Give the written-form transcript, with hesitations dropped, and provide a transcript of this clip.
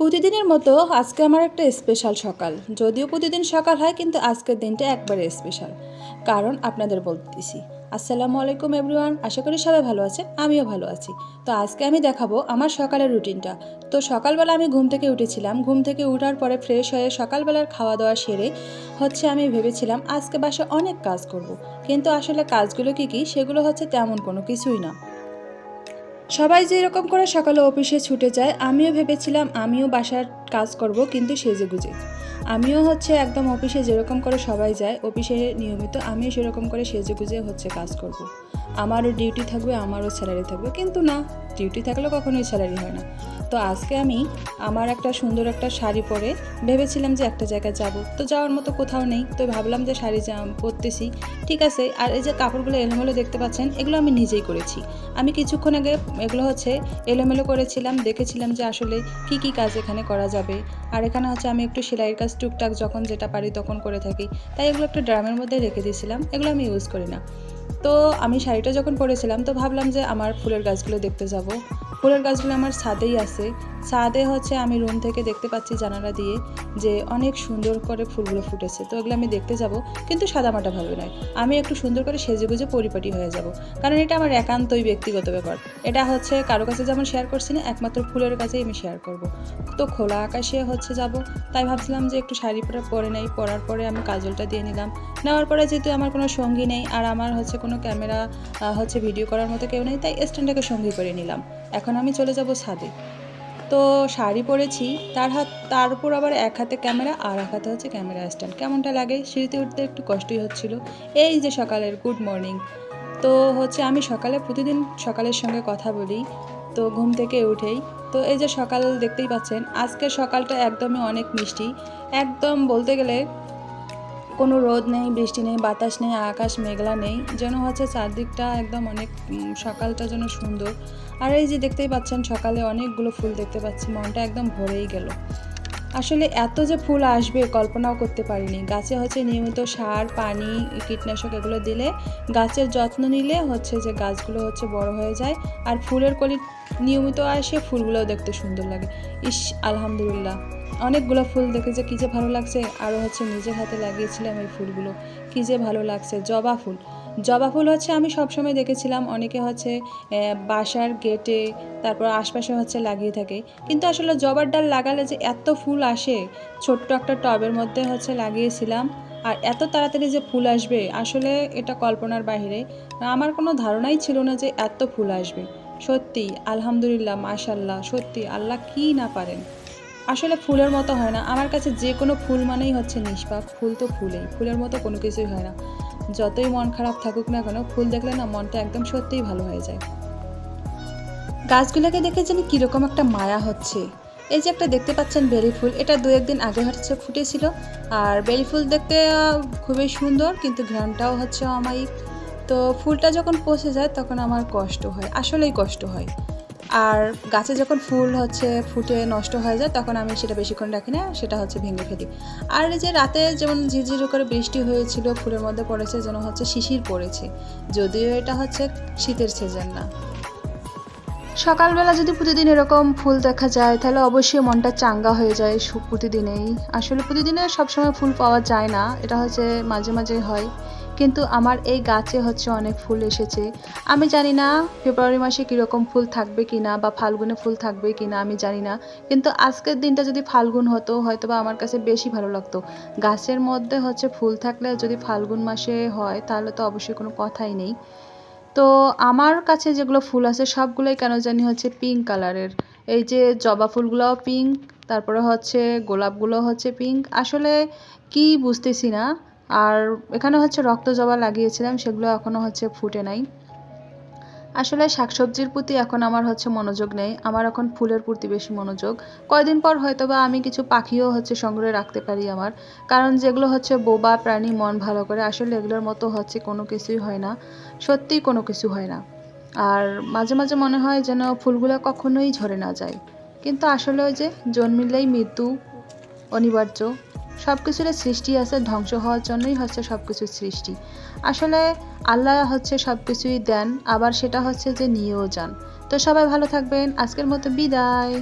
প্রতিদিনের মতো আজকে আমার একটা স্পেশাল সকাল। যদিও প্রতিদিন সকাল হয়, কিন্তু আজকের দিনটা একবারে স্পেশাল। কারণ আপনাদের বলতেছি, আসসালামু আলাইকুম এভরিওয়ান। আশা করি সবাই ভালো আছেন, আমিও ভালো আছি। তো আজকে আমি দেখাবো আমার সকালের রুটিনটা। তো সকালবেলা আমি ঘুম থেকে উঠেছিলাম। ঘুম থেকে ওঠার পরে ফ্রেশ হয়ে সকালবেলার খাওয়া দাওয়া সেরে আমি ভেবেছিলাম আজকে বাসায় অনেক কাজ করব। কিন্তু আসলে কাজগুলো কী সেগুলো তেমন কোনো কিছুই না। সবাই যেরকম করে সকালে অফিসে ছুটে যায়, আমিও ভেবেছিলাম আমিও বাসার কাজ করব, কিন্তু সেজেগুজে। আমিও একদম অফিসে যেরকম করে সবাই যায় অফিসে নিয়মিত, আমিও সেরকম করে সেজেগুজে কাজ করব। আমারও ডিউটি থাকবে, আমারও স্যালারি থাকবে, কিন্তু না, ডিউটি থাকলে কখনোই স্যালারি হয় না। তো আজকে আমি আমার একটা সুন্দর একটা শাড়ি পরে ভেবেছিলাম যে একটা জায়গায় যাব। তো যাওয়ার মতো কোথাও নেই, তো ভাবলাম যে শাড়ি পরতেছি, ঠিক আছে। আর এই যে কাপড়গুলো এলোমেলো দেখতে পাচ্ছেন, এগুলো আমি নিজেই করেছি। আমি কিছুক্ষণ আগে এগুলো এলোমেলো করেছিলাম, দেখেছিলাম যে আসলে কি কি কাজ এখানে করা যাবে। আর এখানে আমি একটু সেলাইয়ের কাজ টুকটাক যখন যেটা পারি তখন করে থাকি, তাই এগুলো একটু ড্রামের মধ্যে রেখে দিয়েছিলাম, এগুলো আমি ইউজ করি না। তো আমি শাড়িটা যখন পরেছিলাম, তো ভাবলাম যে আমার ফুলের গাছগুলো দেখতে যাব। ফুলের গাছগুলো আমার ছাদেই আছে। ছাদে আমি রুম থেকে দেখতে পাচ্ছি জানালা দিয়ে যে অনেক সুন্দর করে ফুলগুলো ফুটেছে। তো এগুলো আমি দেখতে যাব, কিন্তু সাদামাটা ভাবে নয়, আমি একটু সুন্দর করে সেজেগুজে পরিপাটি হয়ে যাব। কারণ এটা আমার একান্তই ব্যক্তিগত ব্যাপার। এটা কারো কাছে যেমন শেয়ার করছি না, একমাত্র ফুলের কাছেই আমি শেয়ার করব। তো খোলা আকাশে যাব, তাই ভাবছিলাম যে একটু শাড়ি পরে নেই। পরার পরে আমি কাজলটা দিয়ে নিলাম। নেওয়ার পরে যেহেতু আমার কোনো সঙ্গী নেই, আর আমার কোনো ক্যামেরা ভিডিও করার মতো কেউ নেই, তাই স্ট্যান্ডটাকে সঙ্গী করে নিলাম। এখন আমি চলে যাব ছাদে। তো শাড়ি পরেছি, তার উপর আবার এক হাতে ক্যামেরা আর এক হাতে ক্যামেরা স্ট্যান্ড। কেমনটা লাগে? সিঁড়িতে উঠতে একটু কষ্টই হচ্ছিল। এই যে সকালের গুড মর্নিং। তো আমি সকালে প্রতিদিন সকালের সঙ্গে কথা বলি, তো ঘুম থেকে উঠেই। তো এই যে সকাল দেখতেই পাচ্ছেন, আজকের সকালটা একদমই অনেক মিষ্টি। একদম বলতে গেলে কোনো রোদ নেই, বৃষ্টি নেই, বাতাস নেই, আকাশ মেঘলা নেই, যেন চারদিকটা একদম অনেক সকালটা যেন সুন্দর। আর এই যে দেখতেই পাচ্ছেন সকালে অনেকগুলো ফুল দেখতে পাচ্ছি, মনটা একদম ভরেই গেল। আসলে এত যে ফুল আসবে কল্পনাও করতে পারিনি। গাছে নিয়মিত সার, পানি, কীটনাশক এগুলো দিলে, গাছের যত্ন নিলে যে গাছগুলো বড় হয়ে যায়, আর ফুলের কলি নিয়মিত আসে, ফুলগুলোও দেখতে সুন্দর লাগে। ইস, আলহামদুলিল্লাহ, অনেকগুলো ফুল দেখে যে কী যে ভালো লাগছে। আরও নিজের হাতে লাগিয়েছিলাম এই ফুলগুলো, কী যে ভালো লাগছে। জবা ফুল, জবা ফুল আমি সবসময় দেখেছিলাম অনেকে বাসার গেটে, তারপর আশপাশে লাগিয়ে থাকে, কিন্তু আসলে জবার ডাল লাগালে যে এত ফুল আসে। ছোট্ট একটা টবের মধ্যে লাগিয়েছিলাম, আর এত তাড়াতাড়ি যে ফুল আসবে, আসলে এটা কল্পনার বাইরে। আমার কোনো ধারণাই ছিল না যে এত ফুল আসবে। সত্যি আলহামদুলিল্লাহ, মাশাল্লাহ, সত্যি আল্লাহ কি না পারেন। আসলে ফুলের মতো হয় না আমার কাছে, যে কোনো ফুল মানেই নিষ্পাপ। ফুল তো ফুলেই, ফুলের মতো কোনো কিছুই হয় না। যতই মন খারাপ থাকুক না কেন, ফুল দেখলে না মনটা একদম সত্যিই ভালো হয়ে যায়। গাছগুলোকে দেখে যেন কীরকম একটা মায়া হচ্ছে। এই যে একটা দেখতে পাচ্ছেন বেলি ফুল, এটা দু একদিন আগে ফুটেছিল। আর বেলি ফুল দেখতে খুবই সুন্দর, কিন্তু ঘ্রাণটাও অমায়িক। তো ফুলটা যখন পচে যায় তখন আমার কষ্ট হয়, আসলেই কষ্ট হয়। আর গাছে যখন ফুল ফুটে নষ্ট হয়ে যায়, তখন আমি সেটা বেশিক্ষণ রাখি না, সেটা ভেঙে ফেলি। আর এই যে রাতে যেমন ঝিরঝির করে বৃষ্টি হয়েছিল, ফুলের মধ্যে পড়েছে যেন শিশির পড়েছে, যদিও এটা শীতের সিজন না। সকালবেলা যদি প্রতিদিন এরকম ফুল দেখা যায়, তাহলে অবশ্যই মনটা চাঙ্গা হয়ে যায়। প্রতিদিনেই আসলে প্রতিদিনে সবসময় ফুল পাওয়া যায় না, এটা মাঝে মাঝে হয়। কিন্তু আমার এই গাছে অনেক ফুল এসেছে। আমি জানি না ফেব্রুয়ারি মাসে কীরকম ফুল থাকবে কি না, বা ফাল্গুনে ফুল থাকবে কি না আমি জানি না। কিন্তু আজকের দিনটা যদি ফাল্গুন হতো, হয়তো বা আমার কাছে বেশি ভালো লাগতো। গাছের মধ্যে ফুল থাকলে যদি ফাল্গুন মাসে হয়, তাহলে তো অবশ্যই কোনো কথাই নেই। তো আমার কাছে যেগুলো ফুল আছে সবগুলোই কেন জানি পিঙ্ক কালারের। এই যে জবা ফুলগুলোও পিঙ্ক, তারপরে গোলাপগুলো পিঙ্ক, আসলে কি বুঝতেছি না। আর এখানে রক্ত জবা লাগিয়েছিলাম, সেগুলো এখনও ফুটে নাই। আসলে শাকসবজির প্রতি এখন আমার মনোযোগ নেই, আমার এখন ফুলের প্রতি বেশি মনোযোগ। কয়দিন পর হয়তো বা আমি কিছু পাখিও সংগ্রহে রাখতে পারি আমার, কারণ যেগুলো বোবা প্রাণী, মন ভালো করে, আসলে এগুলোর মতো কোনো কিছুই হয় না, সত্যিই কোনো কিছু হয় না। আর মাঝে মাঝে মনে হয় যেন ফুলগুলো কখনোই ঝরে না যায়, কিন্তু আসলে ওই যে জন্মিলেই মৃত্যু অনিবার্য। সব কিছুরই সৃষ্টি আছে, ধ্বংস হওয়ার জন্যই সব কিছুর সৃষ্টি। আসলে আল্লাহ সব কিছুই দেন, আবার সেটা যে নিয়েও যান। তো সবাই ভালো থাকবেন, আজকের মতো বিদায়।